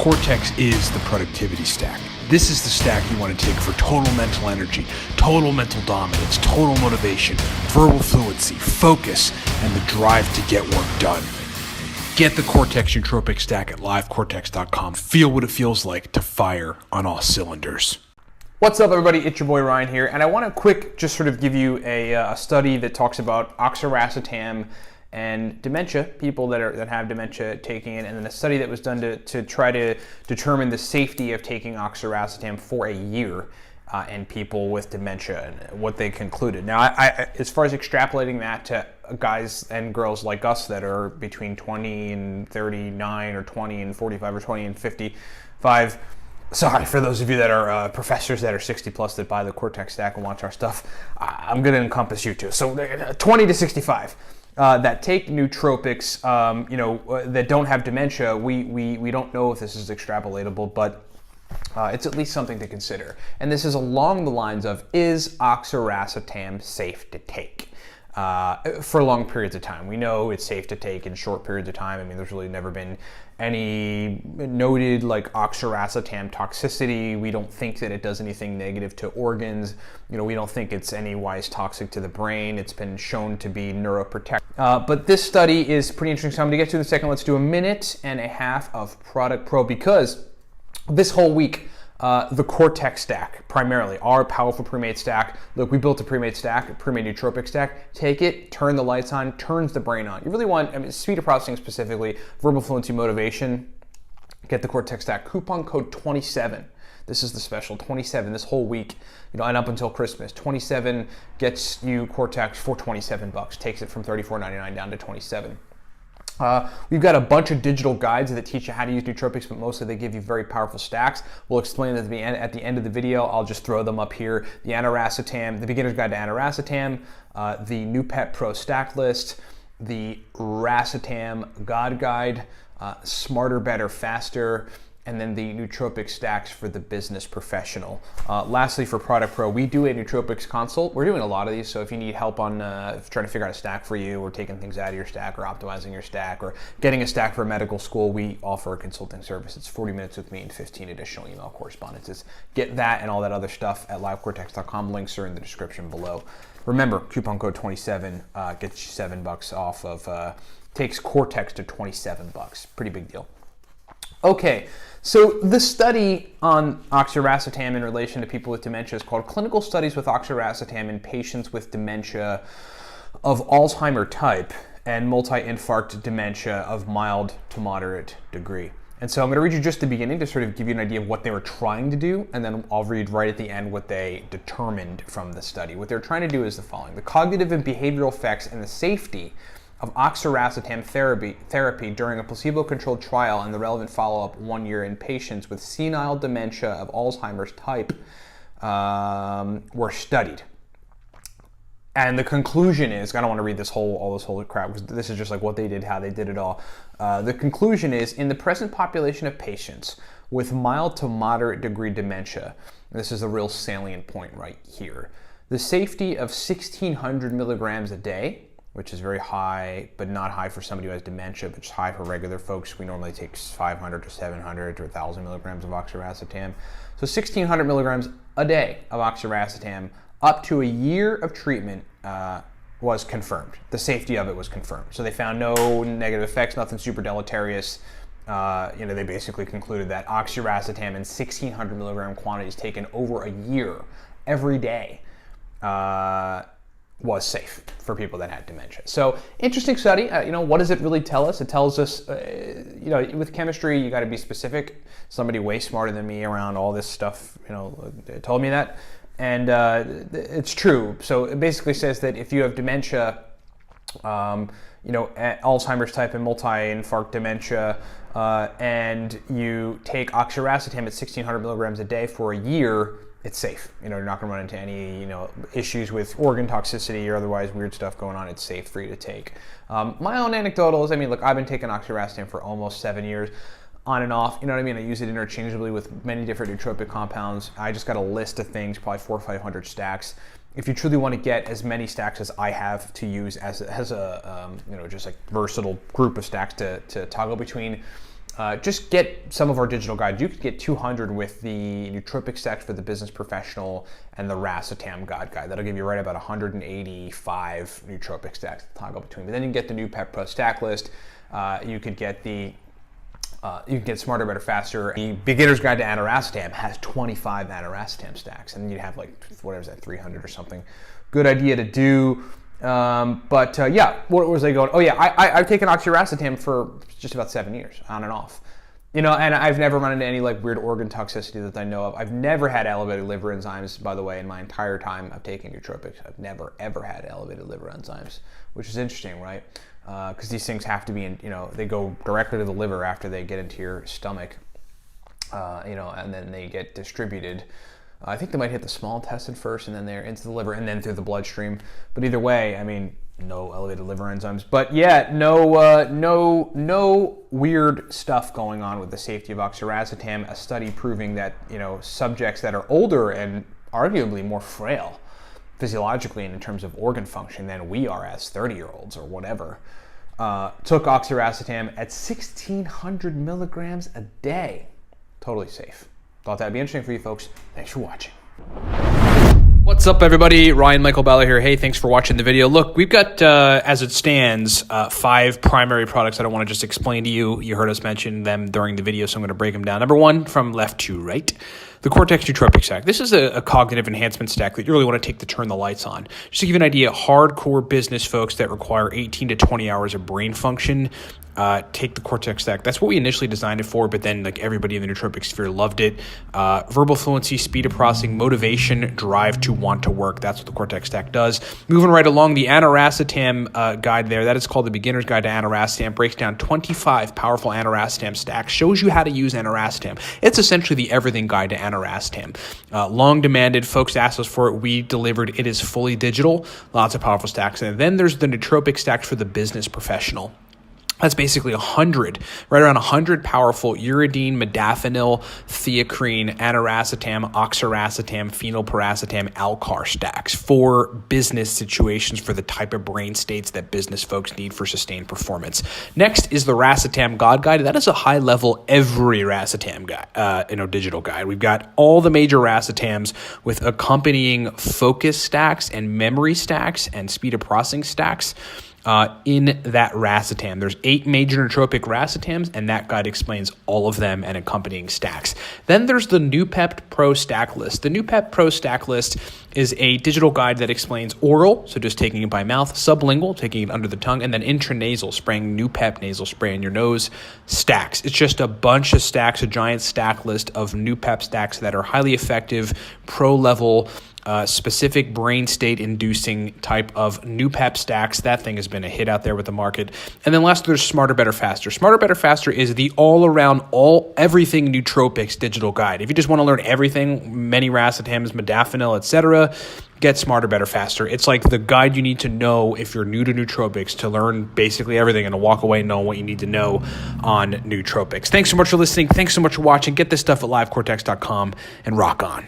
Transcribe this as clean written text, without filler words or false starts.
Cortex is the productivity stack. This is the stack you want to take for total mental energy, total mental dominance, total motivation, verbal fluency, focus, and the drive to get work done. Get the Cortex Nootropics stack at livecortex.com. Feel what it feels like to fire on all cylinders. What's up, everybody? It's your boy Ryan here, and I want to just sort of give you a study that talks about oxiracetam and dementia, people that have dementia taking it, and then a study that was done to try to determine the safety of taking oxiracetam for a year in people with dementia and what they concluded. Now, I as far as extrapolating that to guys and girls like us that are between 20 and 39 or 20 and 45 or 20 and 55, sorry, for those of you that are professors that are 60 plus that buy the Cortex stack and watch our stuff, I'm going to encompass you too. So 20 to 65 that take nootropics, that don't have dementia, we don't know if this is extrapolatable, but it's at least something to consider. And this is along the lines of, is oxiracetam safe to take for long periods of time? We know it's safe to take in short periods of time. I mean, there's really never been any noted like oxiracetam toxicity. We don't think that it does anything negative to organs. We don't think it's anywise toxic to the brain. It's been shown to be neuroprotective. But this study is pretty interesting. So I'm going to get to in a second. Let's do 1.5 minutes of product pro, because this whole week, the Cortex stack, primarily, our powerful pre-made stack. Look, we built a pre-made stack, a pre-made nootropic stack. Take it, turn the lights on, turns the brain on. You really want, speed of processing specifically, verbal fluency, motivation. Get the Cortex stack. Coupon code 27. This is the special, 27, this whole week, and up until Christmas. 27 gets you Cortex for $27. Takes it from $34.99 down to $27. We've got a bunch of digital guides that teach you how to use nootropics, but mostly they give you very powerful stacks. We'll explain at the end of the video. I'll just throw them up here. The Aniracetam, the Beginner's Guide to Aniracetam, the New Pet Pro Stack List, the Racetam God Guide, Smarter, Better, Faster, and then the nootropic stacks for the business professional. Lastly, for Product Pro, we do a nootropics consult. We're doing a lot of these, so if you need help on trying to figure out a stack for you, or taking things out of your stack, or optimizing your stack, or getting a stack for medical school, we offer a consulting service. It's 40 minutes with me and 15 additional email correspondences. Get that and all that other stuff at livecortex.com. Links are in the description below. Remember, coupon code 27 gets you $7 off of, takes Cortex to $27. Pretty big deal. Okay, so the study on oxiracetam in relation to people with dementia is called Clinical Studies with Oxiracetam in Patients with Dementia of Alzheimer Type and Multi-Infarct Dementia of Mild to Moderate Degree. And so I'm going to read you just the beginning to sort of give you an idea of what they were trying to do, and then I'll read right at the end what they determined from the study. What they're trying to do is the following: the cognitive and behavioral effects and the safety of oxiracetam therapy during a placebo-controlled trial and the relevant follow-up 1 year in patients with senile dementia of Alzheimer's type were studied. And the conclusion is, I don't want to read all this whole crap, because this is just like what they did, how they did it all. The conclusion is, in the present population of patients with mild to moderate degree dementia, this is a real salient point right here, the safety of 1,600 milligrams a day, which is very high, but not high for somebody who has dementia, but just high for regular folks. We normally take 500 to 700 to 1,000 milligrams of oxiracetam. So 1,600 milligrams a day of oxiracetam up to a year of treatment was confirmed. The safety of it was confirmed. So they found no negative effects, nothing super deleterious. They basically concluded that oxiracetam in 1,600 milligram quantities taken over a year, every day, was safe for people that had dementia. So interesting study. What does it really tell us? It tells us, with chemistry, you got to be specific. Somebody way smarter than me around all this stuff, told me that. And it's true. So it basically says that if you have dementia, Alzheimer's type and multi-infarct dementia, and you take oxiracetam at 1,600 milligrams a day for a year, it's safe. You're not going to run into any, issues with organ toxicity or otherwise weird stuff going on. It's safe for you to take. My own anecdotal is, I've been taking oxiracetam for almost 7 years, on and off. I use it interchangeably with many different nootropic compounds. I just got a list of things, probably 400 or 500 stacks. If you truly want to get as many stacks as I have to use as a just like versatile group of stacks to toggle between, just get some of our digital guides. You could get 200 with the Nootropics stacks for the business professional and the Racetam guide. That'll give you right about 185 nootropic stacks to toggle between. But then you can get the New Pep Pro stack list. You could get the you can get Smarter, Better, Faster. The Beginner's Guide to Oxiracetam has 25 Oxiracetam stacks, and you'd have like, whatever is that, 300 or something. Good idea to do. Yeah, what was I going? Oh yeah, I've taken Oxiracetam for just about 7 years, on and off. You know, and I've never run into any like weird organ toxicity that I know of. I've never had elevated liver enzymes, by the way, in my entire time of taking nootropics. I've never ever had elevated liver enzymes, which is interesting, right? Because these things have to be in, you know, they go directly to the liver after they get into your stomach, you know, and then they get distributed. I think they might hit the small intestine first, and then they're into the liver, and then through the bloodstream. But either way, I mean, no elevated liver enzymes. But yeah, no weird stuff going on with the safety of Oxiracetam. A study proving that, you know, subjects that are older and arguably more frail physiologically and in terms of organ function than we are as 30-year-olds or whatever, took Oxiracetam at 1,600 milligrams a day. Totally safe. Thought that'd be interesting for you folks. Thanks for watching. What's up, everybody? Ryan Michael Balla here. Hey, thanks for watching the video. Look, we've got, as it stands, 5 primary products that I want to just explain to you. You heard us mention them during the video, so I'm going to break them down. Number 1, from left to right, the Cortex Nootropic Stack. This is a cognitive enhancement stack that you really want to take to turn the lights on. Just to give you an idea, hardcore business folks that require 18 to 20 hours of brain function, take the Cortex Stack. That's what we initially designed it for, but then like everybody in the nootropic sphere loved it. Verbal fluency, speed of processing, motivation, drive to want to work. That's what the Cortex Stack does. Moving right along, the Oxiracetam guide there, that is called the Beginner's Guide to Oxiracetam, breaks down 25 powerful Oxiracetam stacks, shows you how to use Oxiracetam. It's essentially the everything guide to Oxiracetam. Long demanded, folks asked us for it. We delivered. It is fully digital, lots of powerful stacks. And then there's the Nootropic Stack for the business professional. That's basically 100, right around 100 powerful uridine, modafinil, theacrine, Oxiracetam, Oxiracetam, phenylpiracetam, Alcar stacks for business situations, for the type of brain states that business folks need for sustained performance. Next is the Racetam God Guide. That is a high-level every Racetam guide, digital guide. We've got all the major Racetams with accompanying focus stacks and memory stacks and speed of processing stacks. In that Racetam. There's 8 major nootropic Racetams, and that guide explains all of them and accompanying stacks. Then there's the New Pep Pro stack list. The New Pep Pro stack list is a digital guide that explains oral, so just taking it by mouth, sublingual, taking it under the tongue, and then intranasal, spraying New Pep nasal spray in your nose, stacks. It's just a bunch of stacks, a giant stack list of New Pep stacks that are highly effective, pro-level, specific brain state inducing type of New Pep stacks. That thing has been a hit out there with the market. And then last, there's Smarter, Better, Faster. Smarter, Better, Faster is the all-around, everything nootropics digital guide. If you just want to learn everything, many Racetams, modafinil, etc., get Smarter, Better, Faster. It's like the guide you need to know if you're new to nootropics, to learn basically everything and to walk away knowing what you need to know on nootropics. Thanks so much for listening. Thanks so much for watching. Get this stuff at livecortex.com and rock on.